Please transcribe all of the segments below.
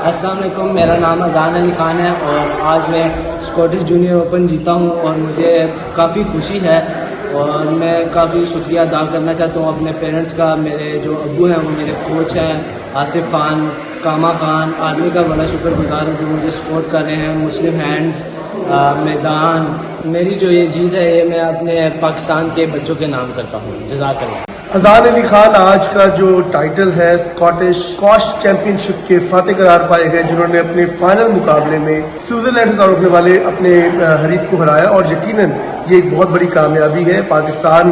السلام علیکم، میرا نام اذان علی خان ہے اور آج میں اسکاٹش جونیئر اوپن جیتا ہوں اور مجھے کافی خوشی ہے اور میں کافی شکریہ ادا کرنا چاہتا ہوں اپنے پیرنٹس کا. میرے جو ابو ہیں وہ میرے کوچ ہیں آصف خان، کاما خان. آرمی کا بڑا شکر گزار ہوں جو مجھے سپورٹ کر رہے ہیں. مسلم ہینڈز، میدان. میری جو یہ جیت ہے یہ میں اپنے پاکستان کے بچوں کے نام کرتا ہوں. جزاک اللہ. اذان علی خان آج کا جو ٹائٹل ہے اسکاٹش اسکواش چیمپئن شپ کے فاتح قرار پائے گئے، جنہوں نے اپنے فائنل مقابلے میں سوئٹزرلینڈ سے روکنے والے اپنے حریف کو ہرایا. اور یقیناً یہ ایک بہت بڑی کامیابی ہے. پاکستان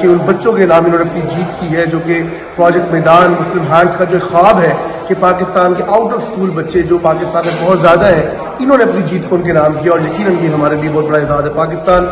کے ان بچوں کے نام انہوں نے اپنی جیت کی ہے، جو کہ پروجیکٹ میدان مسلم ہینڈز کا جو خواب ہے کہ پاکستان کے آؤٹ آف اسکول بچے جو پاکستان میں بہت زیادہ ہیں، انہوں نے اپنی جیت کو ان کے نام کیا. اور یقیناً یہ ہمارے لیے بہت بڑا اعزاز ہے. پاکستان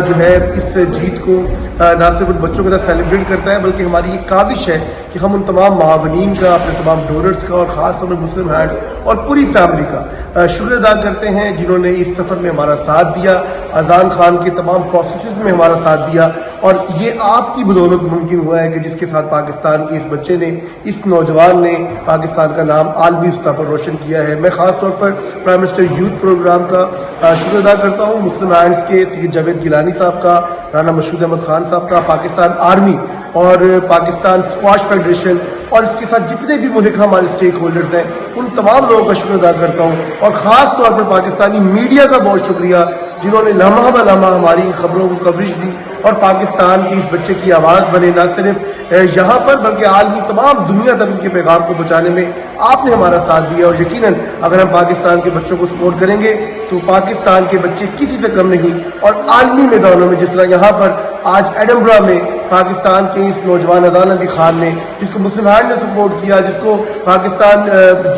جو ہے اس جیت کو نہ صرف ان بچوں کے ساتھ سیلیبریٹ کرتا ہے بلکہ ہماری یہ کاوش ہے کہ ہم ان تمام معاونین کا، اپنے تمام ڈونرز کا اور خاص طور پر مسلم ہینڈز اور پوری فیملی کا شکر ادا کرتے ہیں جنہوں نے اس سفر میں ہمارا ساتھ دیا، اذان خان کے تمام پروسیسز میں ہمارا ساتھ دیا. اور یہ آپ کی بدولت ممکن ہوا ہے کہ جس کے ساتھ پاکستان کے اس بچے نے، اس نوجوان نے پاکستان کا نام عالمی سطح پر روشن کیا ہے. میں خاص طور پر پرائم منسٹر یوتھ پروگرام کا شکر ادا کرتا ہوں، مسلم ہینڈز کے سید جاوید گیلانی صاحب کا، رانا مشہود احمد خان صاحب کا، پاکستان آرمی اور پاکستان اسکواش فیڈریشن اور اس کے ساتھ جتنے بھی ملک ہمارے اسٹیک ہولڈرز ہیں ان تمام لوگوں کا شکر ادا کرتا ہوں. اور خاص طور پر پاکستانی میڈیا کا بہت شکریہ جنہوں نے لمحہ بہ لمحہ ہماری ان خبروں کو کوریج دی اور پاکستان کی اس بچے کی آواز بنے، نہ صرف یہاں پر بلکہ عالمی تمام دنیا تک ان کے پیغام کو پہنچانے میں آپ نے ہمارا ساتھ دیا. اور یقیناً اگر ہم پاکستان کے بچوں کو سپورٹ کریں گے تو پاکستان کے بچے کسی سے کم نہیں. اور عالمی میدانوں میں جس طرح یہاں پر آج ایڈنبرا میں پاکستان کے اس نوجوان اذان علی خان نے، جس کو مسلم ہینڈ نے سپورٹ کیا، جس کو پاکستان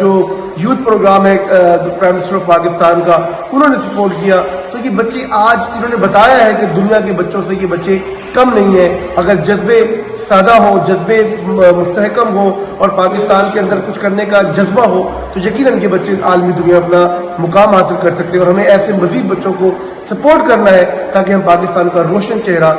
جو یوتھ پروگرام ہے پرائم منسٹر آف پاکستان کا، انہوں نے سپورٹ کیا، تو یہ بچے آج انہوں نے بتایا ہے کہ دنیا کے بچوں سے یہ بچے کم نہیں ہیں. اگر جذبے سادہ ہوں، جذبے مستحکم ہوں اور پاکستان کے اندر کچھ کرنے کا جذبہ ہو تو یقیناً یہ بچے عالمی دنیا اپنا مقام حاصل کر سکتے ہیں. اور ہمیں ایسے مزید بچوں کو سپورٹ کرنا ہے تاکہ ہم پاکستان کا روشن چہرہ